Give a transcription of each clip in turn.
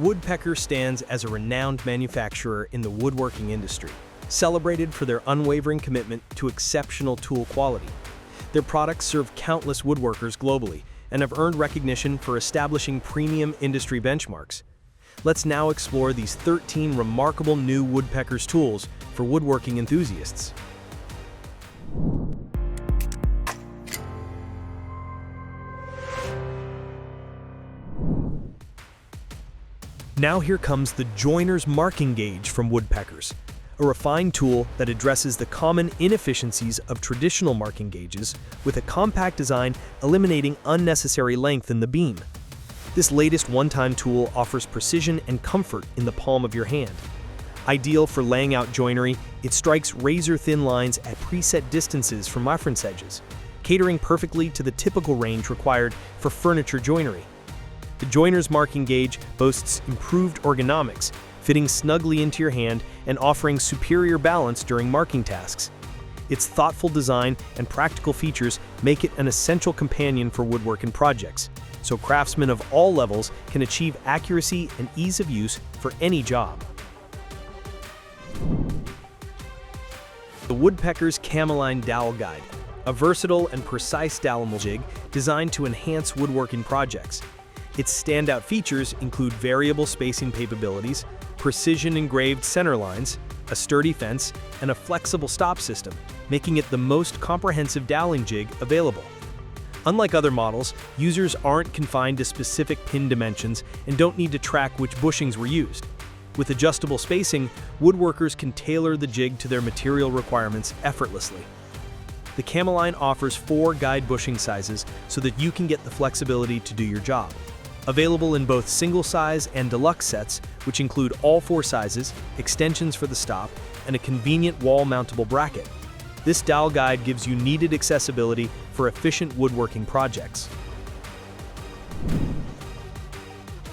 Woodpecker stands as a renowned manufacturer in the woodworking industry, celebrated for their unwavering commitment to exceptional tool quality. Their products serve countless woodworkers globally and have earned recognition for establishing premium industry benchmarks. Let's now explore these 13 remarkable new Woodpeckers tools for woodworking enthusiasts. Now here comes the joiner's marking gauge from Woodpeckers, a refined tool that addresses the common inefficiencies of traditional marking gauges with a compact design eliminating unnecessary length in the beam. This latest one-time tool offers precision and comfort in the palm of your hand. Ideal for laying out joinery, it strikes razor-thin lines at preset distances from reference edges, catering perfectly to the typical range required for furniture joinery. The joiner's marking gauge boasts improved ergonomics, fitting snugly into your hand and offering superior balance during marking tasks. Its thoughtful design and practical features make it an essential companion for woodworking projects, so craftsmen of all levels can achieve accuracy and ease of use for any job. The Woodpeckers Cameline Dowel Guide, a versatile and precise dowel jig designed to enhance woodworking projects. Its standout features include variable spacing capabilities, precision engraved center lines, a sturdy fence, and a flexible stop system, making it the most comprehensive doweling jig available. Unlike other models, users aren't confined to specific pin dimensions and don't need to track which bushings were used. With adjustable spacing, woodworkers can tailor the jig to their material requirements effortlessly. The Cameline offers 4 guide bushing sizes so that you can get the flexibility to do your job. Available in both single size and deluxe sets, which include all 4 sizes, extensions for the stop, and a convenient wall-mountable bracket. This dowel guide gives you needed accessibility for efficient woodworking projects.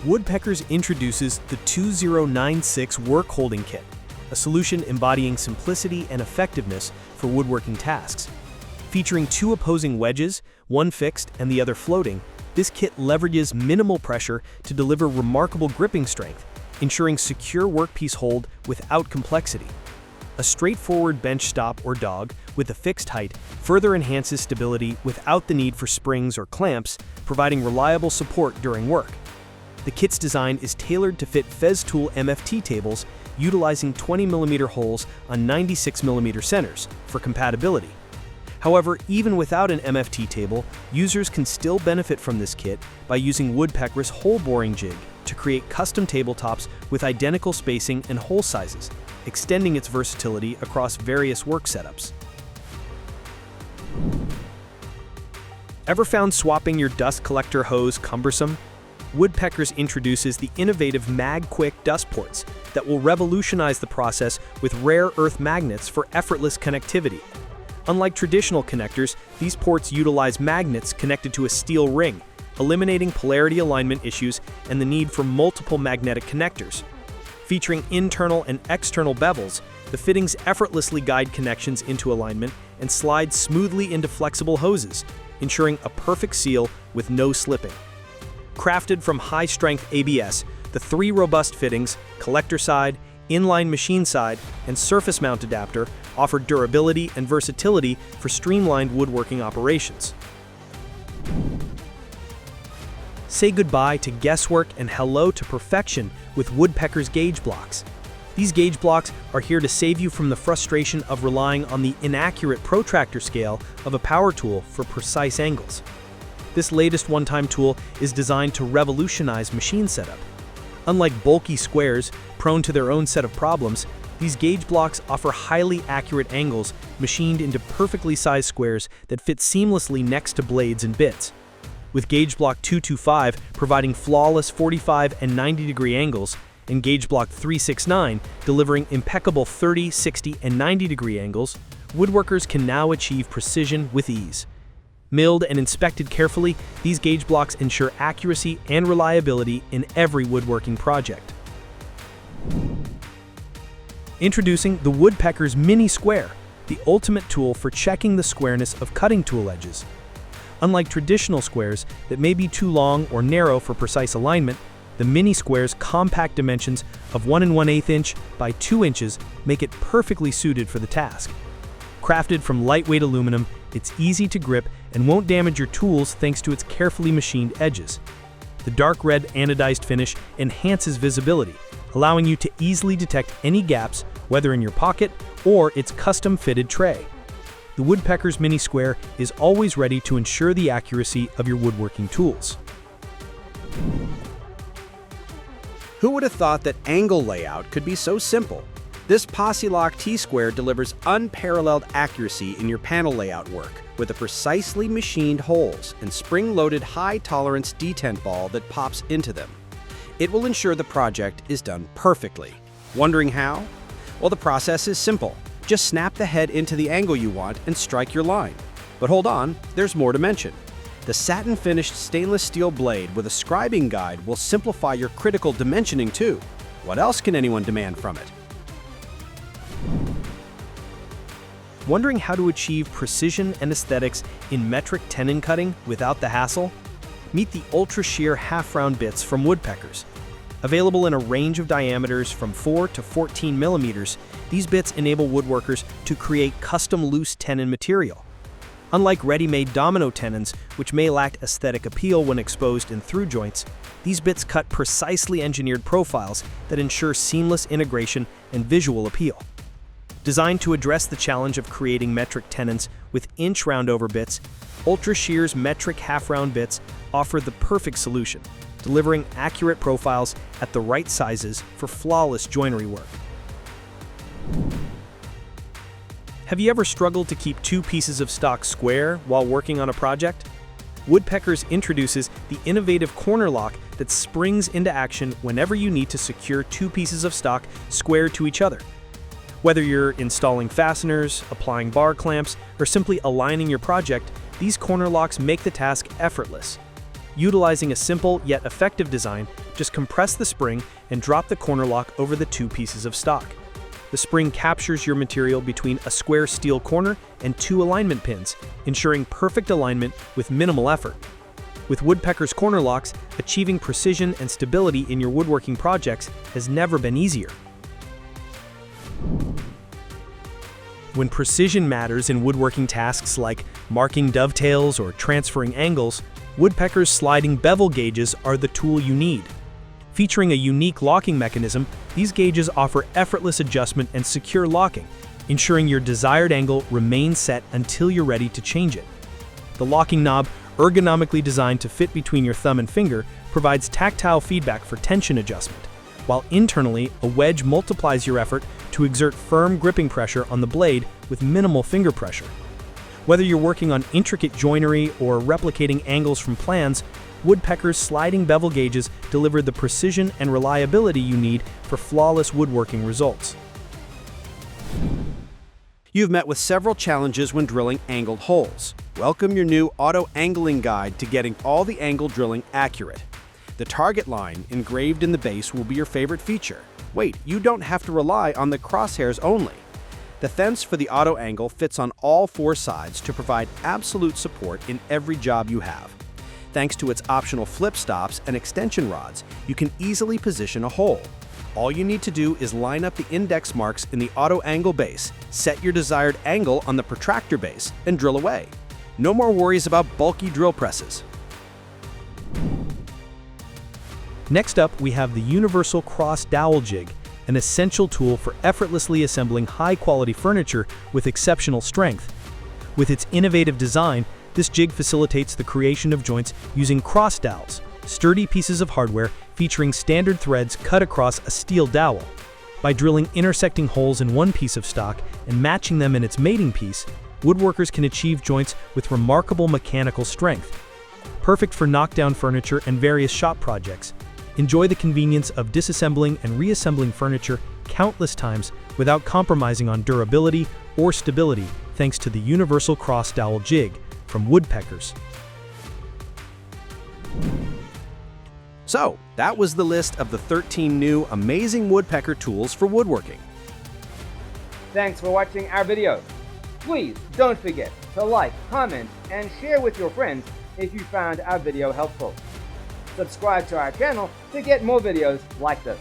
Woodpeckers introduces the 2096 Workholding Kit, a solution embodying simplicity and effectiveness for woodworking tasks. Featuring 2 opposing wedges, one fixed and the other floating, this kit leverages minimal pressure to deliver remarkable gripping strength, ensuring secure workpiece hold without complexity. A straightforward bench stop or dog with a fixed height further enhances stability without the need for springs or clamps, providing reliable support during work. The kit's design is tailored to fit Festool MFT tables, utilizing 20mm holes on 96mm centers for compatibility. However, even without an MFT table, users can still benefit from this kit by using Woodpecker's hole boring jig to create custom tabletops with identical spacing and hole sizes, extending its versatility across various work setups. Ever found swapping your dust collector hose cumbersome? Woodpeckers introduces the innovative MagQuick dust ports that will revolutionize the process with rare earth magnets for effortless connectivity. Unlike traditional connectors, these ports utilize magnets connected to a steel ring, eliminating polarity alignment issues and the need for multiple magnetic connectors. Featuring internal and external bevels, the fittings effortlessly guide connections into alignment and slide smoothly into flexible hoses, ensuring a perfect seal with no slipping. Crafted from high-strength ABS, the 3 robust fittings, collector side, inline machine side, and surface mount adapter offer durability and versatility for streamlined woodworking operations. Say goodbye to guesswork and hello to perfection with Woodpeckers gauge blocks. These gauge blocks are here to save you from the frustration of relying on the inaccurate protractor scale of a power tool for precise angles. This latest one-time tool is designed to revolutionize machine setup. Unlike bulky squares, prone to their own set of problems, these gauge blocks offer highly accurate angles machined into perfectly sized squares that fit seamlessly next to blades and bits. With Gauge Block 225 providing flawless 45 and 90-degree angles, and Gauge Block 369 delivering impeccable 30, 60, and 90-degree angles, woodworkers can now achieve precision with ease. Milled and inspected carefully, these gauge blocks ensure accuracy and reliability in every woodworking project. Introducing the Woodpeckers Mini Square, the ultimate tool for checking the squareness of cutting tool edges. Unlike traditional squares that may be too long or narrow for precise alignment, The Mini Square's compact dimensions of 1 1/8 inch by 2 inches make it perfectly suited for the task. Crafted from lightweight aluminum, it's easy to grip and won't damage your tools thanks to its carefully machined edges. The dark red anodized finish enhances visibility, allowing you to easily detect any gaps, whether in your pocket or its custom-fitted tray. The Woodpeckers Mini Square is always ready to ensure the accuracy of your woodworking tools. Who would have thought that angle layout could be so simple? This Posi-Lock T-square delivers unparalleled accuracy in your panel layout work with a precisely machined holes and spring-loaded high-tolerance detent ball that pops into them. It will ensure the project is done perfectly. Wondering how? Well, the process is simple. Just snap the head into the angle you want and strike your line. But hold on, there's more to mention. The satin-finished stainless steel blade with a scribing guide will simplify your critical dimensioning too. What else can anyone demand from it? Wondering how to achieve precision and aesthetics in metric tenon cutting without the hassle? Meet the Ultra Shear half-round bits from Woodpeckers. Available in a range of diameters from 4 to 14 millimeters, these bits enable woodworkers to create custom loose tenon material. Unlike ready-made domino tenons, which may lack aesthetic appeal when exposed in through joints, these bits cut precisely engineered profiles that ensure seamless integration and visual appeal. Designed to address the challenge of creating metric tenons with inch roundover bits, Ultra Shear's metric half-round bits offer the perfect solution, delivering accurate profiles at the right sizes for flawless joinery work. Have you ever struggled to keep 2 pieces of stock square while working on a project? Woodpeckers introduces the innovative corner lock that springs into action whenever you need to secure 2 pieces of stock square to each other. Whether you're installing fasteners, applying bar clamps, or simply aligning your project, these corner locks make the task effortless. Utilizing a simple yet effective design, just compress the spring and drop the corner lock over the 2 pieces of stock. The spring captures your material between a square steel corner and 2 alignment pins, ensuring perfect alignment with minimal effort. With Woodpeckers corner locks, achieving precision and stability in your woodworking projects has never been easier. When precision matters in woodworking tasks like marking dovetails or transferring angles, Woodpeckers sliding bevel gauges are the tool you need. Featuring a unique locking mechanism, these gauges offer effortless adjustment and secure locking, ensuring your desired angle remains set until you're ready to change it. The locking knob, ergonomically designed to fit between your thumb and finger, provides tactile feedback for tension adjustment, while internally, a wedge multiplies your effort to exert firm gripping pressure on the blade with minimal finger pressure. Whether you're working on intricate joinery or replicating angles from plans, Woodpeckers sliding bevel gauges deliver the precision and reliability you need for flawless woodworking results. You've met with several challenges when drilling angled holes. Welcome your new auto angling guide to getting all the angle drilling accurate. The target line engraved in the base will be your favorite feature. Wait, you don't have to rely on the crosshairs only. The fence for the auto angle fits on all 4 sides to provide absolute support in every job you have. Thanks to its optional flip stops and extension rods, you can easily position a hole. All you need to do is line up the index marks in the auto angle base, set your desired angle on the protractor base, and drill away. No more worries about bulky drill presses. Next up, we have the Universal Cross Dowel Jig, an essential tool for effortlessly assembling high-quality furniture with exceptional strength. With its innovative design, this jig facilitates the creation of joints using cross dowels, sturdy pieces of hardware featuring standard threads cut across a steel dowel. By drilling intersecting holes in one piece of stock and matching them in its mating piece, woodworkers can achieve joints with remarkable mechanical strength. Perfect for knockdown furniture and various shop projects. Enjoy the convenience of disassembling and reassembling furniture countless times without compromising on durability or stability thanks to the Universal Cross Dowel Jig from Woodpeckers. So, that was the list of the 13 new amazing woodpecker tools for woodworking. Thanks for watching our video. Please don't forget to like, comment, and share with your friends if you found our video helpful. subscribe to our channel to get more videos like this.